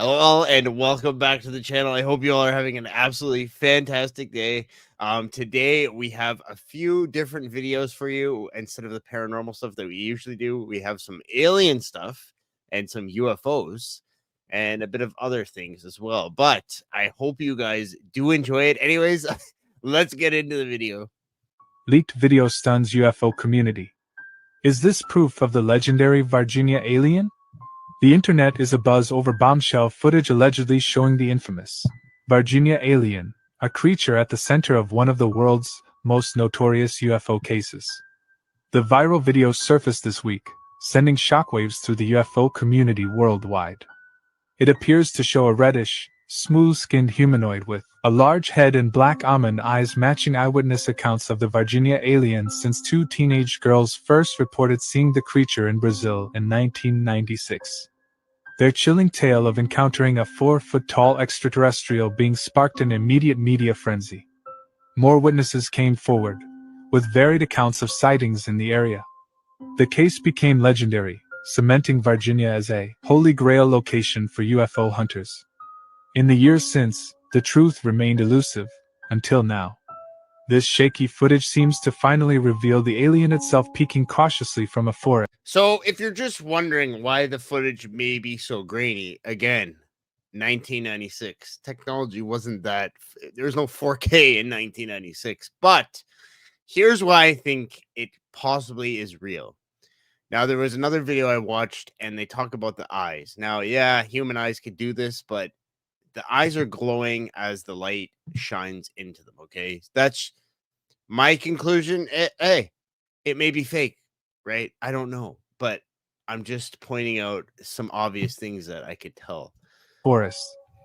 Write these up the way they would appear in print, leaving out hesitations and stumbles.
Hello all and welcome back to the channel. I hope you all are having an absolutely fantastic day. Today we have a few different videos for you. Instead of the paranormal stuff that we usually do, we have some alien stuff and some UFOs and a bit of other things as well. But I hope you guys do enjoy it. Anyways, let's get into the video. Leaked video stuns UFO community. Is this proof of the legendary Virginia alien? The internet is abuzz over bombshell footage allegedly showing the infamous Virginia alien, a creature at the center of one of the world's most notorious UFO cases. The viral video surfaced this week, sending shockwaves through the UFO community worldwide. It appears to show a reddish, smooth-skinned humanoid with a large head and black almond eyes matching eyewitness accounts of the Virginia alien since two teenage girls first reported seeing the creature in Brazil in 1996. Their chilling tale of encountering a 4-foot-tall extraterrestrial being sparked an immediate media frenzy. More witnesses came forward, with varied accounts of sightings in the area. The case became legendary, cementing Virginia as a holy grail location for UFO hunters. In the years since, the truth remained elusive, until now. This shaky footage seems to finally reveal the alien itself peeking cautiously from a forest. So if you're just wondering why the footage may be so grainy, again, 1996 technology wasn't that, there was no 4K in 1996, but here's why I think it possibly is real. Now, there was another video I watched and they talk about the eyes. Now, yeah, human eyes could do this, but the eyes are glowing as the light shines into them. Okay, that's my conclusion. Hey, it may be fake, right? I don't know, but I'm just pointing out some obvious things that I could tell. Forest,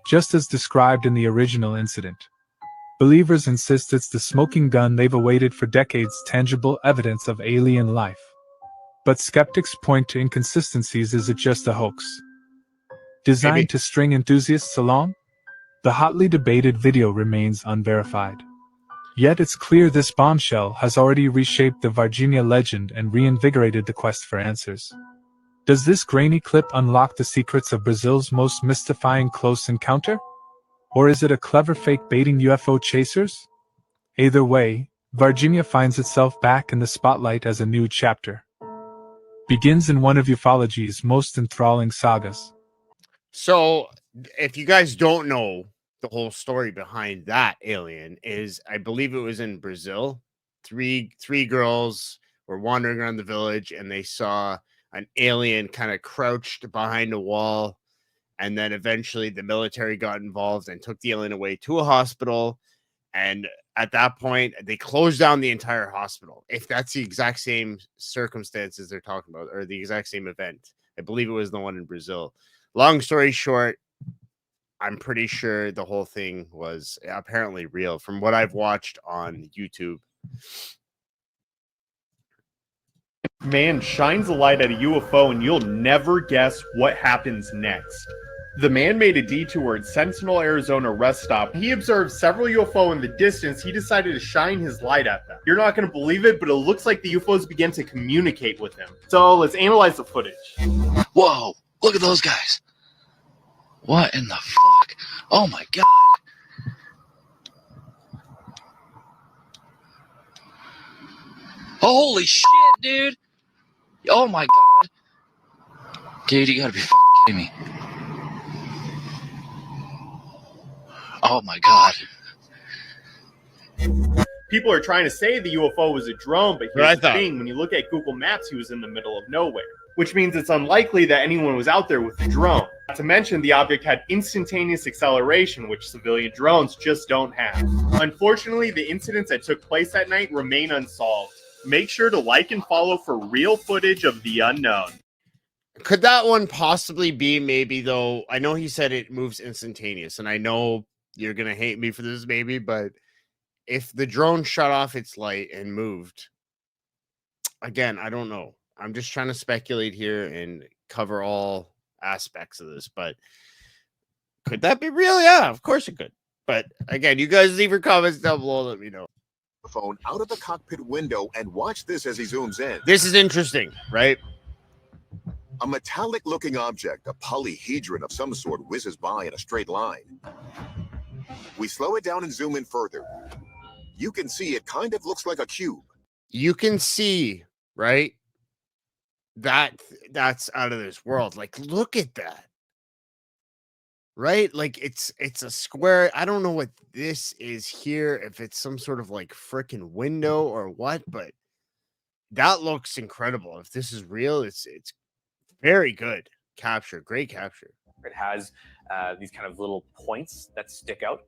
just as described in the original incident. Believers insist it's the smoking gun they've awaited for decades, tangible evidence of alien life. But skeptics point to inconsistencies. Is it just a hoax designed to string enthusiasts along? The hotly debated video remains unverified. Yet it's clear this bombshell has already reshaped the Virginia legend and reinvigorated the quest for answers. Does this grainy clip unlock the secrets of Brazil's most mystifying close encounter? Or is it a clever fake baiting UFO chasers? Either way, Virginia finds itself back in the spotlight as a new chapter begins in one of ufology's most enthralling sagas. So, if you guys don't know, the whole story behind that alien is, I believe it was in Brazil. Three girls were wandering around the village and they saw an alien kind of crouched behind a wall, and then eventually the military got involved and took the alien away to a hospital. And at that point, they closed down the entire hospital. If that's the exact same circumstances they're talking about, or the exact same event, I believe it was the one in Brazil. Long story short, I'm pretty sure the whole thing was apparently real from what I've watched on YouTube. Man shines a light at a UFO and you'll never guess what happens next. The man made a detour at Sentinel, Arizona rest stop. He observed several UFO in the distance. He decided to shine his light at them. You're not going to believe it, but it looks like the UFOs began to communicate with him. So let's analyze the footage. Whoa, look at those guys. What in the fuck? Oh my god. Holy shit, dude. Oh my god. Dude, you gotta be fucking kidding me. Oh my god. People are trying to say the UFO was a drone, but here's the thing. When you look at Google Maps, he was in the middle of nowhere, which means it's unlikely that anyone was out there with the drone. Not to mention, the object had instantaneous acceleration, which civilian drones just don't have. Unfortunately, the incidents that took place that night remain unsolved. Make sure to like and follow for real footage of the unknown. Could that one possibly be, maybe, though? I know he said it moves instantaneous, and I know you're going to hate me for this, maybe, but if the drone shut off its light and moved, again, I don't know. I'm just trying to speculate here and cover all aspects of this, but could that be real? Yeah, of course it could. But again, you guys leave your comments down below. Let me know. Phone out of the cockpit window and watch this as he zooms in. This is interesting, right? A metallic-looking object, a polyhedron of some sort, whizzes by in a straight line. We slow it down and zoom in further. You can see it kind of looks like a cube. You can see, right? That's out of this world. Like, look at that. Right? Like, it's a square. I don't know what this is here, if it's some sort of like freaking window or what, but that looks incredible. If this is real, it's very good capture. Great capture. It has these kind of little points that stick out.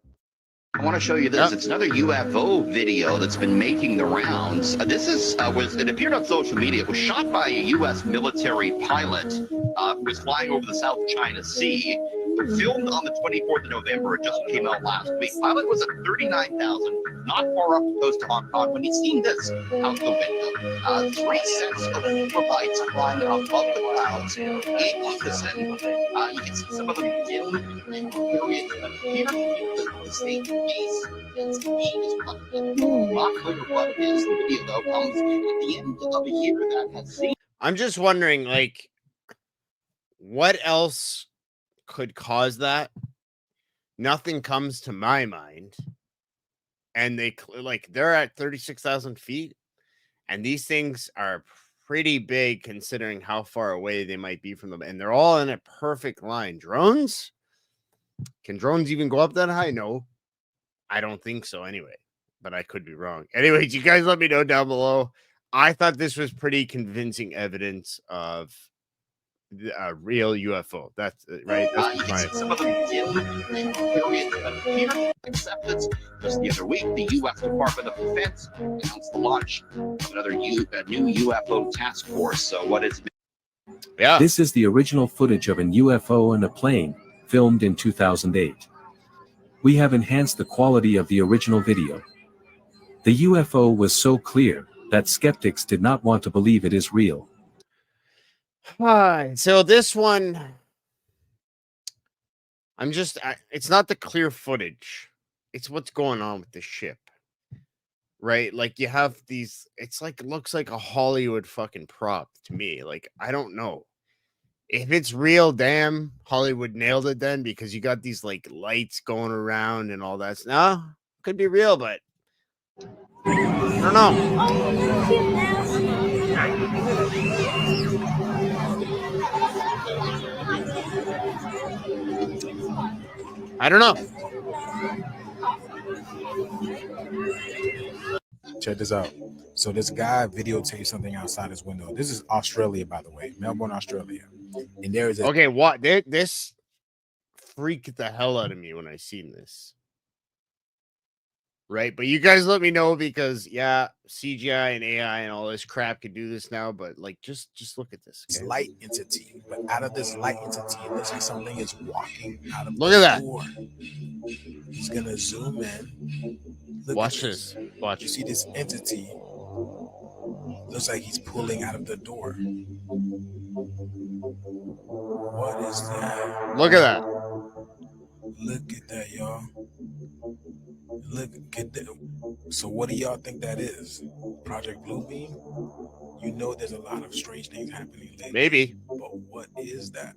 I want to show you this. It's another UFO video that's been making the rounds. It appeared on social media. It was shot by a U.S. military pilot who was flying over the South China Sea. It was filmed on the 24th of November. It just came out last week. Pilot was at 39,000, not far up the coast of Hong Kong when he's seen this out the window. 3 sets of lights flying above the clouds. It was listen. You can see some of them in the period of here. The state base is not clear what it is. The video though comes at the end of a year that has seen. I'm just wondering, like, what else could cause that? Nothing comes to my mind. And they're at 36,000 feet, and these things are pretty big considering how far away they might be from them, and they're all in a perfect line. Drones? Can drones even go up that high? No, I don't think so anyway, but I could be wrong. Anyways, you guys let me know down below. I thought this was pretty convincing evidence of a real UFO. That's right. That's my some of them in period here acceptance. Just the other week, the U.S. Department of Defense announced the launch of another new UFO task force. So what is? Yeah. This is the original footage of an UFO and a plane, filmed in 2008. We have enhanced the quality of the original video. The UFO was so clear that skeptics did not want to believe it is real. So this one, it's not the clear footage. It's what's going on with the ship, right? Like, you have these, looks like a Hollywood fucking prop to me. Like, I don't know. If it's real, damn, Hollywood nailed it then, because you got these like lights going around and all that. No, could be real, but I don't know. I don't know. Check this out. So this guy videotaped something outside his window. This is Australia, by the way, Melbourne, Australia. And there is okay. What this freaked the hell out of me when I seen this. Right, but you guys let me know, because yeah, CGI and AI and all this crap can do this now. But like, just look at this. Okay? Light entity, but out of this light entity, it looks like something is walking out of look at that. Door. He's gonna zoom in. Watch this. Watch. You see this entity? Looks like he's pulling out of the door. What is that? Look at that. Look at that, y'all. Look at that. So what do y'all think that is? Project Bluebeam? You know there's a lot of strange things happening lately. Maybe. But what is that?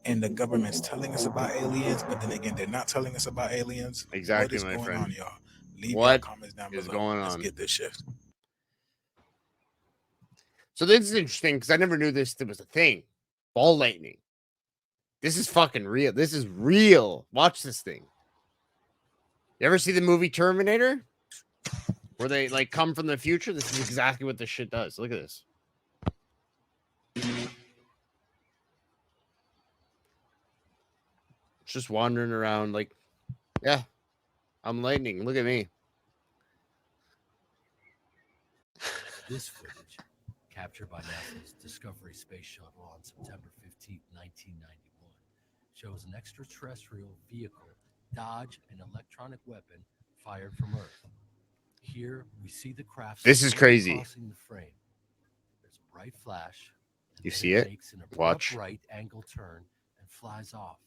And the government's telling us about aliens, but then again, they're not telling us about aliens. Exactly, what is my going friend. on, y'all? Leave what your comments down below. Going on? Let's get this shift. So this is interesting, because I never knew this was a thing. Ball lightning. This is fucking real. This is real. Watch this thing. You ever see the movie Terminator? Where they like come from the future? This is exactly what this shit does. Look at this. Just wandering around like, yeah, I'm lightning. Look at me. This footage, captured by NASA's Discovery Space Shuttle on September 15, 1991, shows an extraterrestrial vehicle dodge an electronic weapon fired from Earth. Here we see the craft. This is crazy. Crossing the frame. There's a bright flash. You see it? Makes an Watch. right angle turn and flies off.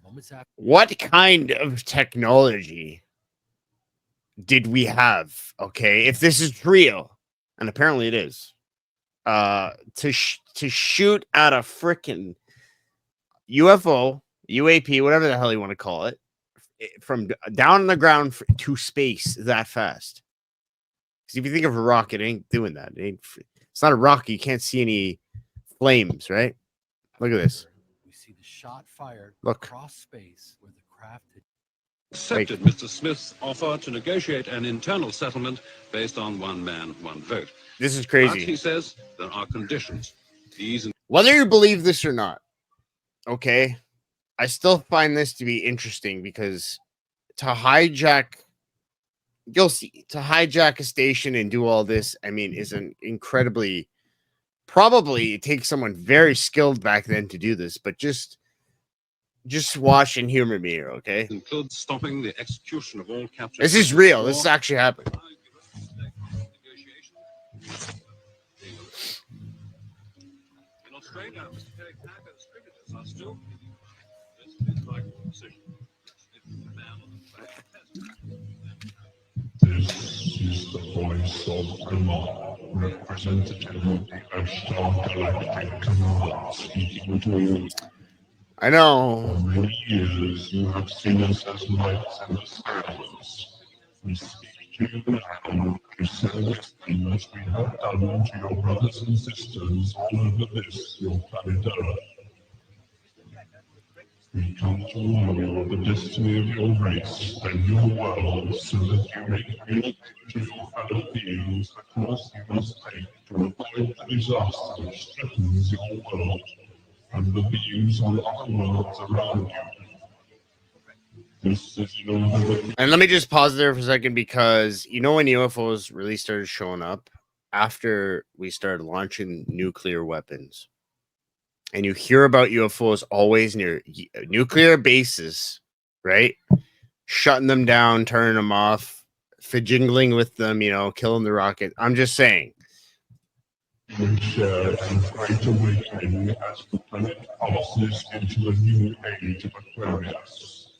Moments after. What kind of technology did we have? Okay, if this is real, and apparently it is. to shoot at a freaking UFO, UAP, whatever the hell you want to call it, from down on the ground to space that fast. Because if you think of a rocket, it ain't doing that. It's not a rocket. You can't see any flames, right? Look at this. We see the shot fired Look. across space where the craft had accepted Mr. Smith's offer to negotiate an internal settlement based on one man, one vote. This is But crazy. he says there are conditions. These Whether you believe this or not, okay, I still find this to be interesting because to hijack, you'll see, to hijack a station and do all this, I mean, is an incredibly, probably it takes someone very skilled back then to do this, but just watch and humor me here, okay? includes stopping the execution of all captured. This is real. This is actually happening. In Australia, Mr. Terry Parker's cricketers are still this is like a decision. It's the man on the back. This is the voice of Kumar, representative of the Ashtar Galactic Command, speaking to you. I know. For many years, you have seen us as lights in the skies. We speak to you now to say the things we have done to your brothers and sisters all over this, your planet Earth. We come to warn you of the destiny of your race and your world so that you may communicate to your fellow beings the course you must take to avoid the disaster which threatens your world and the beings on other worlds around you. This is in order that And let me just pause there for a second because you know when UFOs really started showing up after we started launching nuclear weapons. And you hear about UFOs always near nuclear bases, right? Shutting them down, turning them off, fidgingling with them, you know, killing the rocket. I'm just saying. we share a great awakening as the planet passes into a new age of Aquarius.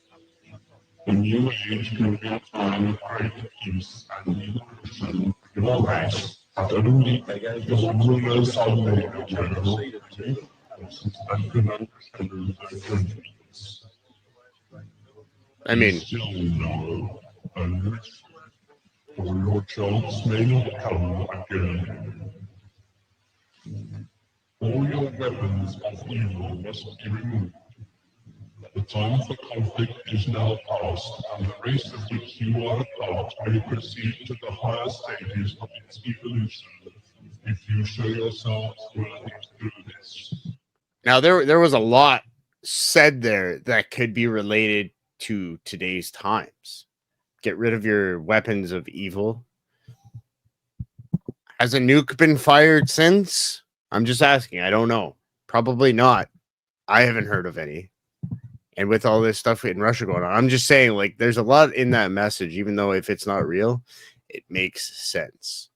The new age can be a time of great peace and evolution for your race, but only your rulers are made aware of since they can understand their judgments. I mean, still know a little, or your chance may not come again. All your weapons of evil must be removed. The time for conflict is now past, and the race of which you are a part may proceed to the higher stages of its evolution if you show yourselves worthy to do this. now there was a lot said there that could be related to today's times. Get rid of your weapons of evil. Has a nuke been fired since? I'm just asking. I don't know. Probably not. I haven't heard of any. And with all this stuff in Russia going on, I'm just saying, like, there's a lot in that message, even though if it's not real, it makes sense.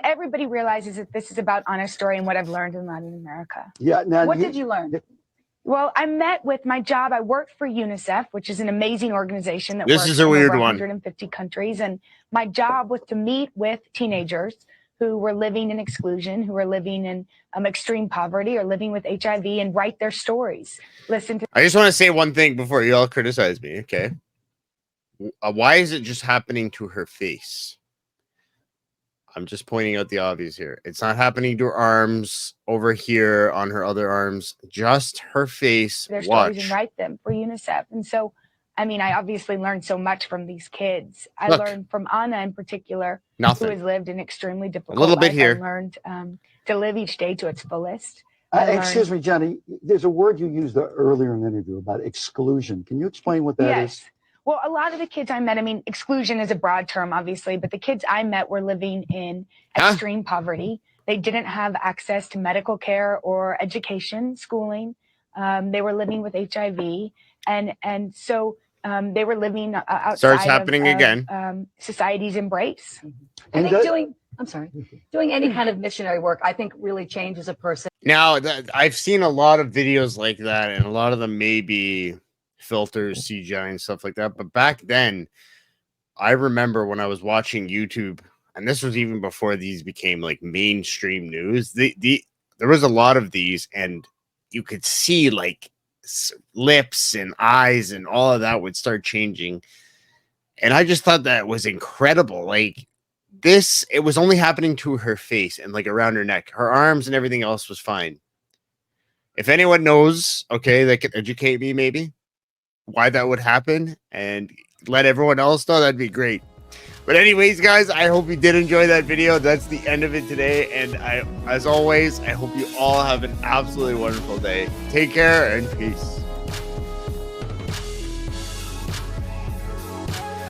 Everybody realizes that this is about honest story and what I've learned in Latin America. Yeah. Now, What did you learn? Well, I met with my job. I worked for UNICEF, which is an amazing organization that This works is a in weird over one. 150 countries. And my job was to meet with teenagers who were living in exclusion, who were living in extreme poverty or living with HIV and write their stories. Listen to. I just want to say one thing before you all criticize me, okay? Why is it just happening to her face? I'm just pointing out the obvious here. It's not happening to her arms over here on her other arms, just her face. Their stories Watch. and write them for UNICEF. And so, I mean, I obviously learned so much from these kids. I Look. learned from Anna in particular, Nothing. who has lived an extremely difficult little bit life. here. I learned to live each day to its fullest. I Excuse learned- me, Johnny. There's a word you used earlier in the interview about exclusion. Can you explain what that is? Yes. Well, a lot of the kids I met, I mean, exclusion is a broad term, obviously, but the kids I met were living in extreme poverty. They didn't have access to medical care or education, schooling. They were living with HIV. And so they were living outside Starts happening again. Society's embrace. I think doing any kind of missionary work, I think really changes a person. Now, I've seen a lot of videos like that, and a lot of them may be filters, CGI, and stuff like that. But back then, I remember when I was watching YouTube and this was even before these became like mainstream news. There was a lot of these, and you could see like lips and eyes and all of that would start changing. And I just thought that was incredible. Like this, it was only happening to her face and like around her neck. Her arms and everything else was fine. If anyone knows, okay, they could educate me maybe why that would happen and let everyone else know, that'd be great. But anyways, guys, I hope you did enjoy that video. That's the end of it today. And as always, I hope you all have an absolutely wonderful day. Take care and peace.